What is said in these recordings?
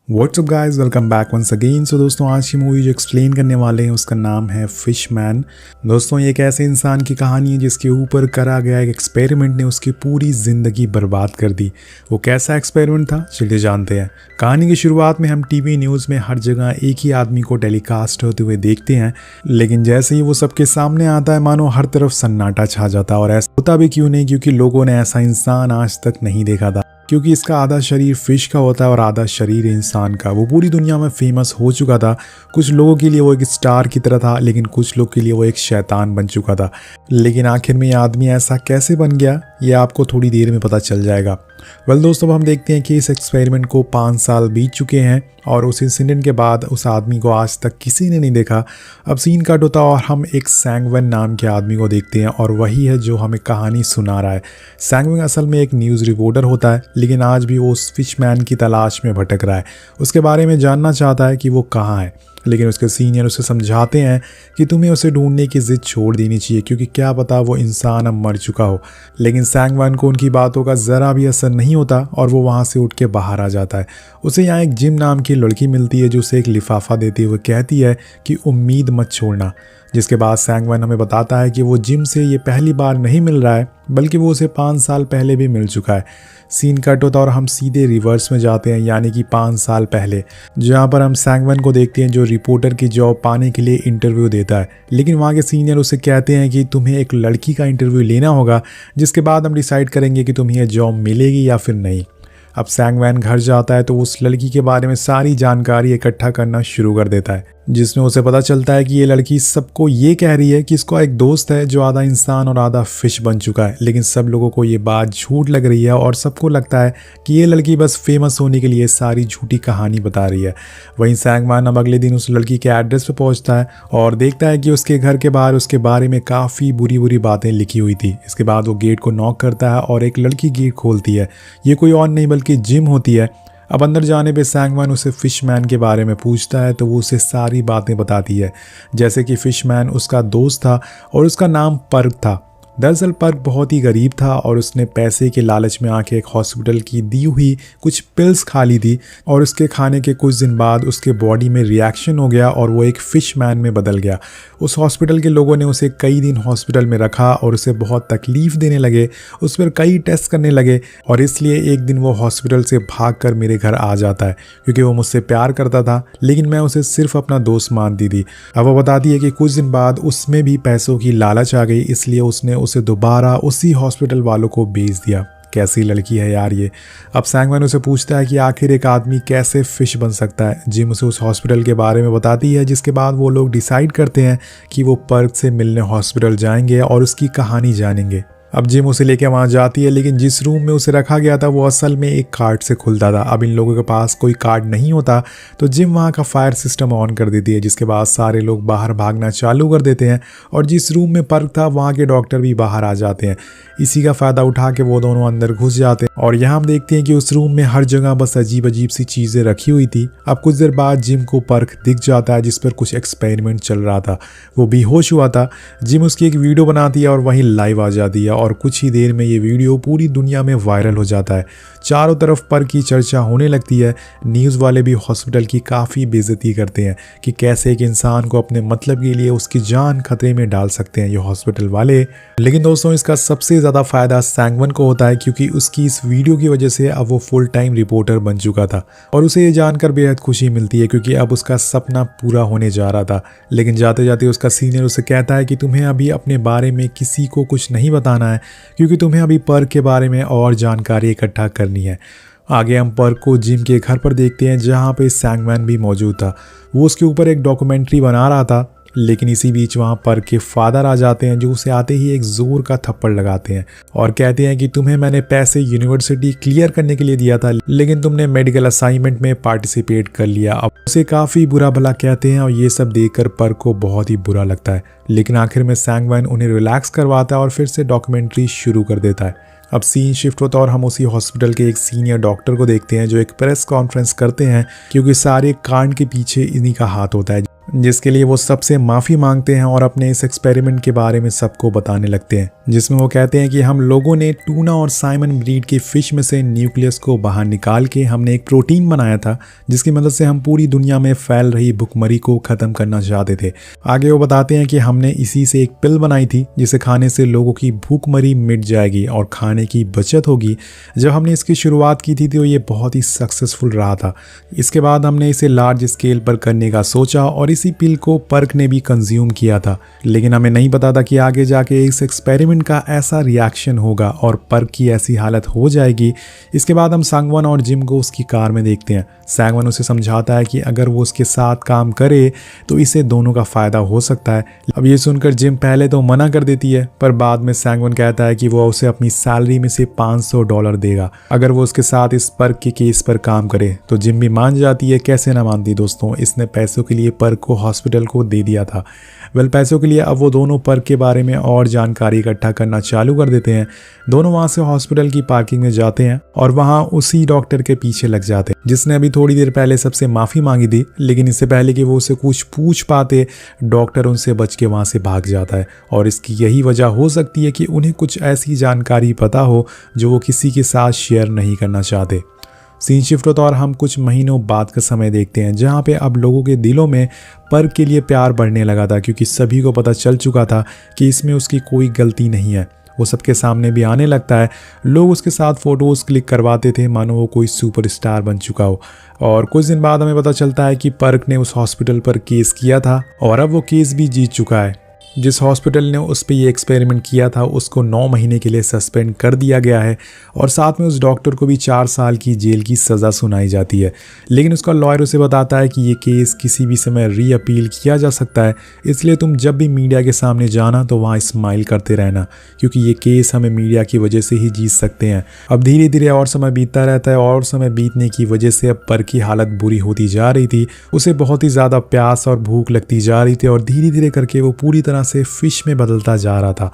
WhatsApp guys, welcome back once again. So दोस्तों, आज की मूवी जो एक्सप्लेन करने वाले हैं उसका नाम है फिशमैन। दोस्तों, ये एक ऐसे इंसान की कहानी है जिसके ऊपर करा गया एक एक्सपेरिमेंट ने उसकी पूरी ज़िंदगी बर्बाद कर दी। वो कैसा एक्सपेरिमेंट था, चलिए जानते हैं। कहानी की शुरुआत में हम टीवी न्यूज़ में हर जगह एक ही आदमी को टेलीकास्ट होते हुए देखते हैं, लेकिन जैसे ही वो सबके सामने आता है मानो हर तरफ सन्नाटा छा जाता है। और ऐसा होता भी क्यों नहीं, क्योंकि लोगों ने ऐसा इंसान आज तक नहीं देखा था। क्योंकि इसका आधा शरीर फिश का होता है और आधा शरीर इंसान का। वो पूरी दुनिया में फेमस हो चुका था। कुछ लोगों के लिए वो एक स्टार की तरह था, लेकिन कुछ लोग के लिए वो एक शैतान बन चुका था। लेकिन आखिर में ये आदमी ऐसा कैसे बन गया, ये आपको थोड़ी देर में पता चल जाएगा। वेल दोस्तों, अब हम देखते हैं कि इस एक्सपेरिमेंट को 5 साल बीत चुके हैं और उस इंसिडेंट के बाद उस आदमी को आज तक किसी ने नहीं देखा। अब सीन कट होता और हम एक सैंगवन नाम के आदमी को देखते हैं और वही है जो हमें कहानी सुना रहा है। सैंगवन असल में एक न्यूज़ रिपोर्टर होता है, लेकिन आज भी वो उस फिशमैन की तलाश में भटक रहा है। उसके बारे में जानना चाहता है कि वो कहाँ है, लेकिन उसके सीनियर उसे समझाते हैं कि तुम्हें उसे ढूंढने की जिद छोड़ देनी चाहिए, क्योंकि क्या पता वो इंसान अब मर चुका हो। लेकिन सैंगवन को उनकी बातों का ज़रा भी असर नहीं होता और वो वहाँ से उठ के बाहर आ जाता है। उसे यहाँ एक जिम नाम की लड़की मिलती है जो उसे एक लिफाफा देते हुए कहती है कि उम्मीद मत छोड़ना। जिसके बाद सैंगवन हमें बताता है कि वो जिम से ये पहली बार नहीं मिल रहा है, बल्कि वो उसे 5 साल पहले भी मिल चुका है। सीन कट होता और हम सीधे रिवर्स में जाते हैं, यानी कि 5 साल पहले, जहाँ पर हम सैंगवन को देखते हैं जो रिपोर्टर की जॉब पाने के लिए इंटरव्यू देता है। लेकिन वहाँ के सीनियर उसे कहते हैं कि तुम्हें एक लड़की का इंटरव्यू लेना होगा, जिसके बाद हम डिसाइड करेंगे कि तुम्हें यह जॉब मिलेगी या फिर नहीं। अब सैंगवन घर जाता है तो उस लड़की के बारे में सारी जानकारी इकट्ठा करना शुरू कर देता है, जिसमें उसे पता चलता है कि ये लड़की सबको ये कह रही है कि इसका एक दोस्त है जो आधा इंसान और आधा फिश बन चुका है। लेकिन सब लोगों को ये बात झूठ लग रही है और सबको लगता है कि ये लड़की बस फेमस होने के लिए सारी झूठी कहानी बता रही है। वहीं सैंगवन अब अगले दिन उस लड़की के एड्रेस पर पहुंचता है और देखता है कि उसके घर के बाहर उसके बारे में काफ़ी बुरी बुरी बातें लिखी हुई थी। इसके बाद वो गेट को नॉक करता है और एक लड़की गेट खोलती है। ये कोई और नहीं बल्कि जिम होती है। अब अंदर जाने पे सैंगवन उसे फिशमैन के बारे में पूछता है तो वो उसे सारी बातें बताती है, जैसे कि फिशमैन उसका दोस्त था और उसका नाम पर्क था। दरअसल पर्क बहुत ही गरीब था और उसने पैसे के लालच में आके एक हॉस्पिटल की दी हुई कुछ पिल्स खा ली थी और उसके खाने के कुछ दिन बाद उसके बॉडी में रिएक्शन हो गया और वो एक फिशमैन में बदल गया। उस हॉस्पिटल के लोगों ने उसे कई दिन हॉस्पिटल में रखा और उसे बहुत तकलीफ़ देने लगे, उस पर कई टेस्ट करने लगे और इसलिए एक दिन वो हॉस्पिटल से भागकर मेरे घर आ जाता है, क्योंकि वो मुझसे प्यार करता था, लेकिन मैं उसे सिर्फ अपना दोस्त मानती थी। अब वो बताती है कि कुछ दिन बाद उसमें भी पैसों की लालच आ गई, इसलिए उसने उसे दोबारा उसी हॉस्पिटल वालों को बेच दिया। कैसी लड़की है यार ये। अब सैंगवन उसे पूछता है कि आखिर एक आदमी कैसे फिश बन सकता है। जिम उसे उस हॉस्पिटल के बारे में बताती है, जिसके बाद वो लोग डिसाइड करते हैं कि वो पर्क से मिलने हॉस्पिटल जाएंगे और उसकी कहानी जानेंगे। अब जिम उसे लेकर वहाँ जाती है, लेकिन जिस रूम में उसे रखा गया था वो असल में एक कार्ड से खुलता था। अब इन लोगों के पास कोई कार्ड नहीं होता तो जिम वहाँ का फायर सिस्टम ऑन कर देती है, जिसके बाद सारे लोग बाहर भागना चालू कर देते हैं और जिस रूम में पर्क था वहाँ के डॉक्टर भी बाहर आ जाते हैं। इसी का फ़ायदा उठा के वो दोनों अंदर घुस जाते हैं और यहाँ हम देखते हैं कि उस रूम में हर जगह बस अजीब अजीब सी चीज़ें रखी हुई थी। अब कुछ देर बाद जिम को पर्क दिख जाता है जिस पर कुछ एक्सपेरिमेंट चल रहा था। वो बेहोश हुआ था। जिम उसकी एक वीडियो बनाती है और वहीं लाइव आ जाती है और कुछ ही देर में ये वीडियो पूरी दुनिया में वायरल हो जाता है। चारों तरफ पर्क की चर्चा होने लगती है। न्यूज़ वाले भी हॉस्पिटल की काफ़ी बेइज्जती करते हैं कि कैसे एक इंसान को अपने मतलब के लिए उसकी जान खतरे में डाल सकते हैं ये हॉस्पिटल वाले। लेकिन दोस्तों, इसका सबसे ज़्यादा फ़ायदा सैंगवन को होता है, क्योंकि उसकी इस वीडियो की वजह से अब वो फुल टाइम रिपोर्टर बन चुका था और उसे ये जानकर बेहद खुशी मिलती है, क्योंकि अब उसका सपना पूरा होने जा रहा था। लेकिन जाते जाते उसका सीनियर उसे कहता है कि तुम्हें अभी अपने बारे में किसी को कुछ नहीं बताना है, क्योंकि तुम्हें अभी पर्क के बारे में और जानकारी इकट्ठा करनी है। आगे हम पर्क को जिम के घर पर देखते हैं, जहाँ पे सैंगवन भी मौजूद था। वो उसके ऊपर एक डॉक्यूमेंट्री बना रहा था, लेकिन इसी बीच वहाँ पर्क के फादर आ जाते हैं, जो उसे आते ही एक जोर का थप्पड़ लगाते हैं और कहते हैं कि तुम्हें मैंने पैसे यूनिवर्सिटी क्लियर करने के लिए दिया था, लेकिन तुमने मेडिकल असाइनमेंट में पार्टिसिपेट कर लिया। अब उसे काफ़ी बुरा भला कहते हैं और ये सब देखकर पर्क को बहुत ही बुरा लगता है। लेकिन आखिर में सैंगवन उन्हें रिलैक्स करवाता है और फिर से डॉक्यूमेंट्री शुरू कर देता है। अब सीन शिफ्ट होता और हम उसी हॉस्पिटल के एक सीनियर डॉक्टर को देखते हैं जो एक प्रेस कॉन्फ्रेंस करते हैं, क्योंकि सारे कांड के पीछे इन्हीं का हाथ होता है। जिसके लिए वो सबसे माफ़ी मांगते हैं और अपने इस एक्सपेरिमेंट के बारे में सबको बताने लगते हैं, जिसमें वो कहते हैं कि हम लोगों ने टूना और साइमन ब्रीड की फ़िश में से न्यूक्लियस को बाहर निकाल के हमने एक प्रोटीन बनाया था जिसकी मदद से हम पूरी दुनिया में फैल रही भुखमरी को ख़त्म करना चाहते थे। आगे वो बताते हैं कि हमने इसी से एक पिल बनाई थी जिसे खाने से लोगों की भूखमरी मिट जाएगी और खाने की बचत होगी। जब हमने इसकी शुरुआत की थी तो ये बहुत ही सक्सेसफुल रहा था। इसके बाद हमने इसे लार्ज स्केल पर करने का सोचा और इसी पिल को पर्क ने भी कंज्यूम किया था, लेकिन हमें नहीं पता था कि आगे जाके इस एक्सपेरिमेंट का ऐसा रिएक्शन होगा और पर्क की ऐसी हालत हो जाएगी। इसके बाद हम सांगवन और जिम को उसकी कार में देखते हैं। सांगवन उसे समझाता है कि अगर वो उसके साथ काम करे तो इसे दोनों का फ़ायदा हो सकता है। अब ये सुनकर जिम पहले तो मना कर देती है, पर बाद में सांगवन कहता है कि वो उसे अपनी सैलरी में से $500 देगा अगर वो उसके साथ इस पर्क के केस पर काम करे। तो जिम भी मान जाती है। कैसे ना मानती दोस्तों, इसने पैसों के लिए पर्क को हॉस्पिटल को दे दिया था। पैसों के लिए अब वो दोनों पर्क के बारे में और जानकारी इकट्ठा करना चालू कर देते हैं। दोनों वहां से हॉस्पिटल की पार्किंग में जाते हैं और वहां उसी डॉक्टर के पीछे लग जाते हैं जिसने अभी थोड़ी देर पहले सबसे माफ़ी मांगी थी, लेकिन इससे पहले कि वो उसे कुछ पूछ पाते डॉक्टर उनसे बच के वहां से भाग जाता है। और इसकी यही वजह हो सकती है कि उन्हें कुछ ऐसी जानकारी पता हो जो वो किसी के साथ शेयर नहीं करना चाहते। सीन शिफ्ट होता और हम कुछ महीनों बाद का समय देखते हैं जहाँ पे अब लोगों के दिलों में पर्क के लिए प्यार बढ़ने लगा था, क्योंकि सभी को पता चल चुका था कि इसमें उसकी कोई गलती नहीं है। वो सबके सामने भी आने लगता है। लोग उसके साथ फ़ोटोज़ क्लिक करवाते थे मानो वो कोई सुपरस्टार बन चुका हो। और कुछ दिन बाद हमें पता चलता है कि पर्क ने उस हॉस्पिटल पर केस किया था और अब वो केस भी जीत चुका है। जिस हॉस्पिटल ने उस पर ये एक्सपेरिमेंट किया था उसको 9 महीने के लिए सस्पेंड कर दिया गया है और साथ में उस डॉक्टर को भी 4 साल की जेल की सज़ा सुनाई जाती है। लेकिन उसका लॉयर उसे बताता है कि ये केस किसी भी समय री अपील किया जा सकता है, इसलिए तुम जब भी मीडिया के सामने जाना तो वहाँ स्माइल करते रहना, क्योंकि ये केस हमें मीडिया की वजह से ही जीत सकते हैं। अब धीरे धीरे और समय बीतता रहता है और समय बीतने की वजह से अब पर्क की हालत बुरी होती जा रही थी। उसे बहुत ही ज़्यादा प्यास और भूख लगती जा रही थी और धीरे धीरे करके वो पूरी तरह से फिश में बदलता जा रहा था।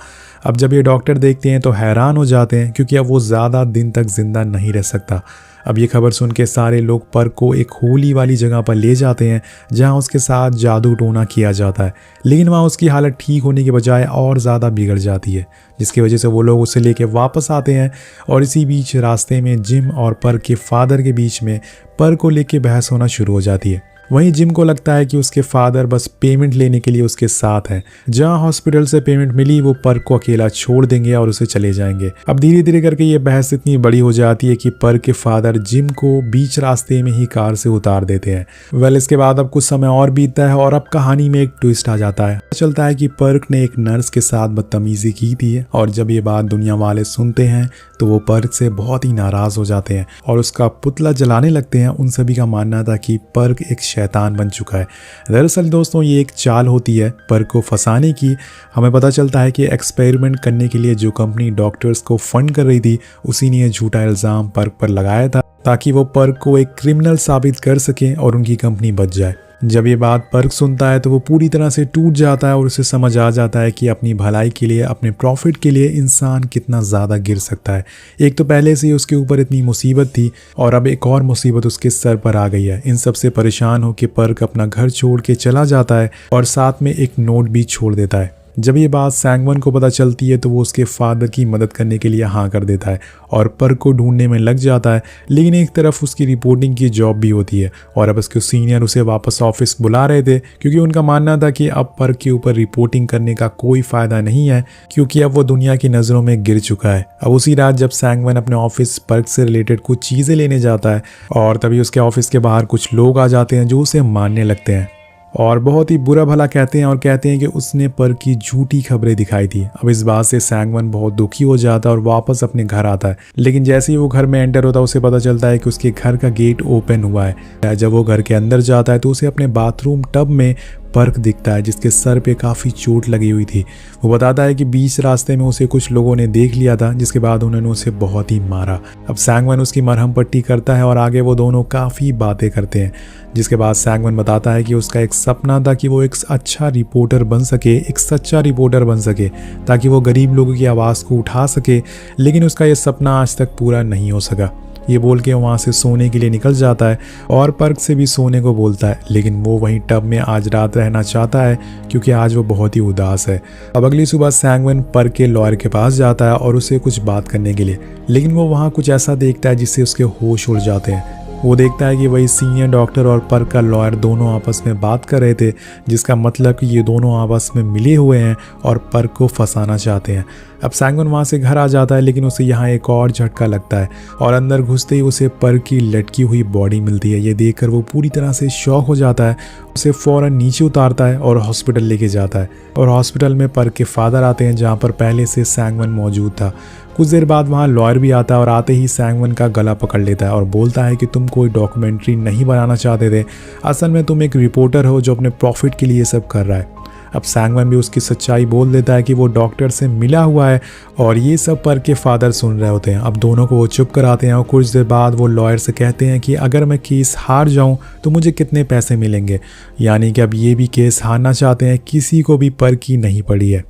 अब जब ये डॉक्टर देखते हैं तो हैरान हो जाते हैं, क्योंकि अब वो ज़्यादा दिन तक जिंदा नहीं रह सकता। अब ये खबर सुन के सारे लोग पर्क को एक होली वाली जगह पर ले जाते हैं जहां उसके साथ जादू टोना किया जाता है, लेकिन वहां उसकी हालत ठीक होने के बजाय और ज़्यादा बिगड़ जाती है, जिसकी वजह से वो लोग उसे लेके वापस आते हैं। और इसी बीच रास्ते में जिम और पर्क के फादर के बीच में पर्क को लेके बहस होना शुरू हो जाती है। वहीं जिम को लगता है कि उसके फादर बस पेमेंट लेने के लिए उसके साथ हैं। जहां हॉस्पिटल से पेमेंट मिली वो पर्क को अकेला छोड़ देंगे और उसे चले जाएंगे। अब धीरे धीरे करके ये बहस इतनी बड़ी हो जाती है कि पर्क के फादर जिम को बीच रास्ते में ही कार से उतार देते हैं। इसके बाद अब कुछ समय और बीतता है और अब कहानी में एक ट्विस्ट आ जाता है। चलता है कि पर्क ने एक नर्स के साथ बदतमीजी की थी और जब ये बात दुनिया वाले सुनते हैं तो वो पर्क से बहुत ही नाराज हो जाते हैं और उसका पुतला जलाने लगते हैं। उन सभी का मानना था कि पर्क एक शैतान बन चुका है। दरअसल दोस्तों ये एक चाल होती है पर्क को फंसाने की। हमें पता चलता है कि एक्सपेरिमेंट करने के लिए जो कंपनी डॉक्टर्स को फंड कर रही थी उसी ने झूठा इल्ज़ाम पर्क पर लगाया था ताकि वो पर्क को एक क्रिमिनल साबित कर सकें और उनकी कंपनी बच जाए। जब ये बात पर्क सुनता है तो वो पूरी तरह से टूट जाता है और उसे समझ आ जाता है कि अपनी भलाई के लिए, अपने प्रॉफिट के लिए इंसान कितना ज़्यादा गिर सकता है। एक तो पहले से ही उसके ऊपर इतनी मुसीबत थी और अब एक और मुसीबत उसके सर पर आ गई है। इन सब से परेशान होकर पर्क अपना घर छोड़ के चला जाता है और साथ में एक नोट भी छोड़ देता है। जब ये बात सांगवन को पता चलती है तो वो उसके फादर की मदद करने के लिए हाँ कर देता है और पर्क को ढूंढने में लग जाता है। लेकिन एक तरफ उसकी रिपोर्टिंग की जॉब भी होती है और अब उसके सीनियर उसे वापस ऑफिस बुला रहे थे, क्योंकि उनका मानना था कि अब पर्क के ऊपर रिपोर्टिंग करने का कोई फ़ायदा नहीं है, क्योंकि अब वो दुनिया की नज़रों में गिर चुका है। अब उसी रात जब सांगवन अपने ऑफिस पर्क से रिलेटेड कुछ चीज़ें लेने जाता है और तभी उसके ऑफिस के बाहर कुछ लोग आ जाते हैं जो उसे मारने लगते हैं और बहुत ही बुरा भला कहते हैं और कहते हैं कि उसने पर्क की झूठी खबरें दिखाई थी। अब इस बात से सांगवन बहुत दुखी हो जाता है और वापस अपने घर आता है। लेकिन जैसे ही वो घर में एंटर होता है उसे पता चलता है कि उसके घर का गेट ओपन हुआ है। जब वो घर के अंदर जाता है तो उसे अपने बाथरूम टब में पर्क दिखता है जिसके सर पे काफ़ी चोट लगी हुई थी। वो बताता है कि बीच रास्ते में उसे कुछ लोगों ने देख लिया था, जिसके बाद उन्होंने उसे बहुत ही मारा। अब सांगवन उसकी मरहम पट्टी करता है और आगे वो दोनों काफ़ी बातें करते हैं, जिसके बाद सांगवन बताता है कि उसका एक सपना था कि वो एक अच्छा रिपोर्टर बन सके, एक सच्चा रिपोर्टर बन सके, ताकि वो गरीब लोगों की आवाज़ को उठा सके, लेकिन उसका ये सपना आज तक पूरा नहीं हो सका। ये बोल के वहाँ से सोने के लिए निकल जाता है और पर्क से भी सोने को बोलता है, लेकिन वो वहीं टब में आज रात रहना चाहता है क्योंकि आज वो बहुत ही उदास है। अब अगली सुबह सैंगवन पर्क के लॉयर के पास जाता है और उसे कुछ बात करने के लिए, लेकिन वो वहाँ कुछ ऐसा देखता है जिससे उसके होश उड़ जाते हैं। वो देखता है कि वही सीनियर डॉक्टर और पर्क का लॉयर दोनों आपस में बात कर रहे थे, जिसका मतलब कि ये दोनों आपस में मिले हुए हैं और पर्क को फंसाना चाहते हैं। अब सैंगवन वहाँ से घर आ जाता है, लेकिन उसे यहाँ एक और झटका लगता है और अंदर घुसते ही उसे पर्क की लटकी हुई बॉडी मिलती है। ये देखकर वो पूरी तरह से शॉक हो जाता है, उसे फौरन नीचे उतारता है और हॉस्पिटल लेके जाता है। और हॉस्पिटल में पर्क के फादर आते हैं, जहाँ पर पहले से सैंगवन मौजूद था। कुछ देर बाद वहाँ लॉयर भी आता है और आते ही सैंगवन का गला पकड़ लेता है और बोलता है कि तुम कोई डॉक्यूमेंट्री नहीं बनाना चाहते थे, असल में तुम एक रिपोर्टर हो जो अपने प्रॉफिट के लिए सब कर रहा है। अब सैंगवन भी उसकी सच्चाई बोल देता है कि वो डॉक्टर से मिला हुआ है और ये सब पर्क के फादर सुन रहे होते हैं। अब दोनों को वो चुप कराते हैं और कुछ देर बाद वो लॉयर से कहते हैं कि अगर मैं केस हार जाऊं तो मुझे कितने पैसे मिलेंगे, यानी कि अब ये भी केस हारना चाहते हैं। किसी को भी पर्क की नहीं पड़ी है।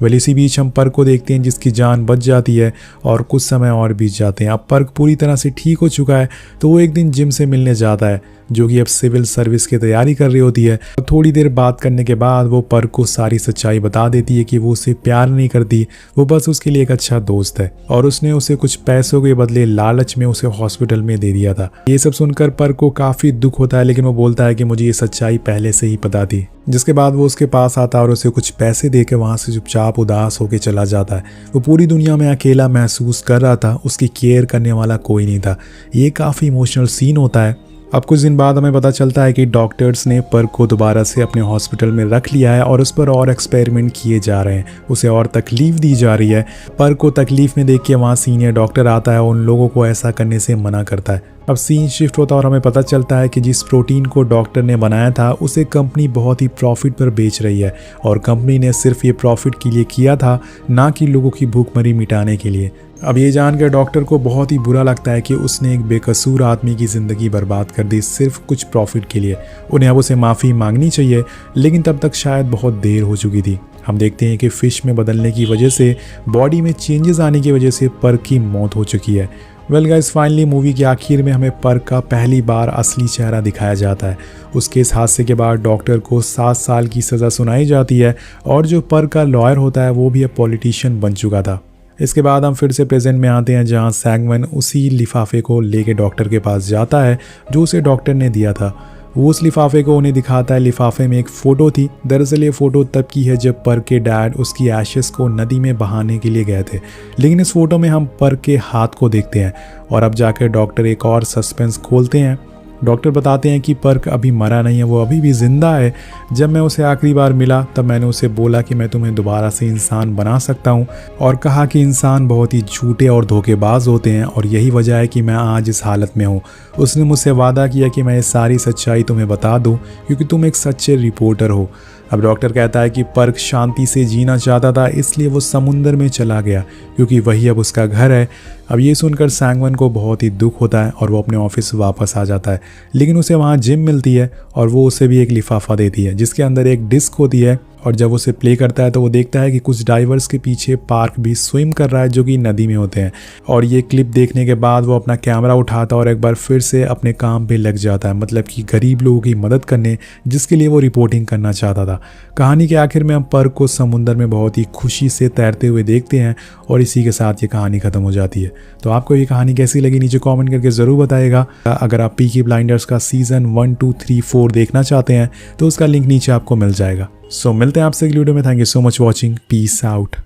वेल इसी बीच हम पर्क को देखते हैं जिसकी जान बच जाती है और कुछ समय और बीत जाते हैं। अब पर्क पूरी तरह से ठीक हो चुका है, तो वो एक दिन जिम से मिलने जाता है, जो कि अब सिविल सर्विस की तैयारी कर रही होती है। थोड़ी देर बात करने के बाद वो पर्क को सारी सच्चाई बता देती है कि वो उसे प्यार नहीं करती, वो बस उसके लिए एक अच्छा दोस्त है और उसने उसे कुछ पैसों के बदले लालच में उसे हॉस्पिटल में दे दिया था। ये सब सुनकर पर्क को काफ़ी दुख होता है, लेकिन वो बोलता है कि मुझे ये सच्चाई पहले से ही पता थी। जिसके बाद वो उसके पास आता है और उसे कुछ पैसे दे के वहाँ से चुपचाप उदास होकर चला जाता है। वो पूरी दुनिया में अकेला महसूस कर रहा था, उसकी केयर करने वाला कोई नहीं था। ये काफ़ी इमोशनल सीन होता है। अब कुछ दिन बाद हमें पता चलता है कि डॉक्टर्स ने पर्क को दोबारा से अपने हॉस्पिटल में रख लिया है और उस पर और एक्सपेरिमेंट किए जा रहे हैं, उसे और तकलीफ दी जा रही है। पर्क को तकलीफ में देख के वहाँ सीनियर डॉक्टर आता है और उन लोगों को ऐसा करने से मना करता है। अब सीन शिफ्ट होता है और हमें पता चलता है कि जिस प्रोटीन को डॉक्टर ने बनाया था उसे कंपनी बहुत ही प्रॉफिट पर बेच रही है और कंपनी ने सिर्फ ये प्रॉफिट के लिए किया था, ना कि लोगों की भूखमरी मिटाने के लिए। अब ये जानकर डॉक्टर को बहुत ही बुरा लगता है कि उसने एक बेकसूर आदमी की ज़िंदगी बर्बाद कर दी सिर्फ कुछ प्रॉफिट के लिए। उन्हें अब उसे माफ़ी मांगनी चाहिए, लेकिन तब तक शायद बहुत देर हो चुकी थी। हम देखते हैं कि फ़िश में बदलने की वजह से, बॉडी में चेंजेस आने की वजह से पर्क की मौत हो चुकी है। वेल गाइस, फाइनली मूवी के आखिर में हमें पर्क का पहली बार असली चेहरा दिखाया जाता है। उसके इस हादसे के बाद डॉक्टर को 7 साल की सज़ा सुनाई जाती है और जो पर्क का लॉयर होता है वो भी अब पॉलिटिशियन बन चुका था। इसके बाद हम फिर से प्रेजेंट में आते हैं, जहां सैंगवन उसी लिफाफे को लेके डॉक्टर के पास जाता है जो उसे डॉक्टर ने दिया था। वो उस लिफाफे को उन्हें दिखाता है। लिफाफे में एक फ़ोटो थी। दरअसल ये फ़ोटो तब की है जब पर्क के डैड उसकी एशेस को नदी में बहाने के लिए गए थे, लेकिन इस फ़ोटो में हम पर्क के हाथ को देखते हैं और अब जाकर डॉक्टर एक और सस्पेंस खोलते हैं। डॉक्टर बताते हैं कि पर्क अभी मरा नहीं है, वो अभी भी ज़िंदा है। जब मैं उसे आखिरी बार मिला तब मैंने उसे बोला कि मैं तुम्हें दोबारा से इंसान बना सकता हूँ और कहा कि इंसान बहुत ही झूठे और धोखेबाज होते हैं और यही वजह है कि मैं आज इस हालत में हूँ। उसने मुझसे वादा किया कि मैं ये सारी सच्चाई तुम्हें बता दूँ क्योंकि तुम एक सच्चे रिपोर्टर हो। अब डॉक्टर कहता है कि पर्क शांति से जीना चाहता था, इसलिए वो समुंदर में चला गया क्योंकि वही अब उसका घर है। अब ये सुनकर सैंगवन को बहुत ही दुख होता है और वो अपने ऑफिस वापस आ जाता है, लेकिन उसे वहाँ जिम मिलती है और वो उसे भी एक लिफाफा देती है जिसके अंदर एक डिस्क होती है और जब उसे प्ले करता है तो वो देखता है कि कुछ डाइवर्स के पीछे पार्क भी स्विम कर रहा है जो कि नदी में होते हैं। और ये क्लिप देखने के बाद वो अपना कैमरा उठाता और एक बार फिर से अपने काम पे लग जाता है, मतलब कि गरीब लोगों की मदद करने, जिसके लिए वो रिपोर्टिंग करना चाहता था। कहानी के आखिर में हम पर्क को समुंदर में बहुत ही खुशी से तैरते हुए देखते हैं और इसी के साथ ये कहानी ख़त्म हो जाती है। तो आपको ये कहानी कैसी लगी नीचे कॉमेंट करके ज़रूर बताइएगा। अगर आप पीकी ब्लाइंडर्स का सीज़न 1, 2, 3, 4 देखना चाहते हैं तो उसका लिंक नीचे आपको मिल जाएगा। सो मिलते हैं आपसे अगली वीडियो में। Thank you so much watching. Peace out.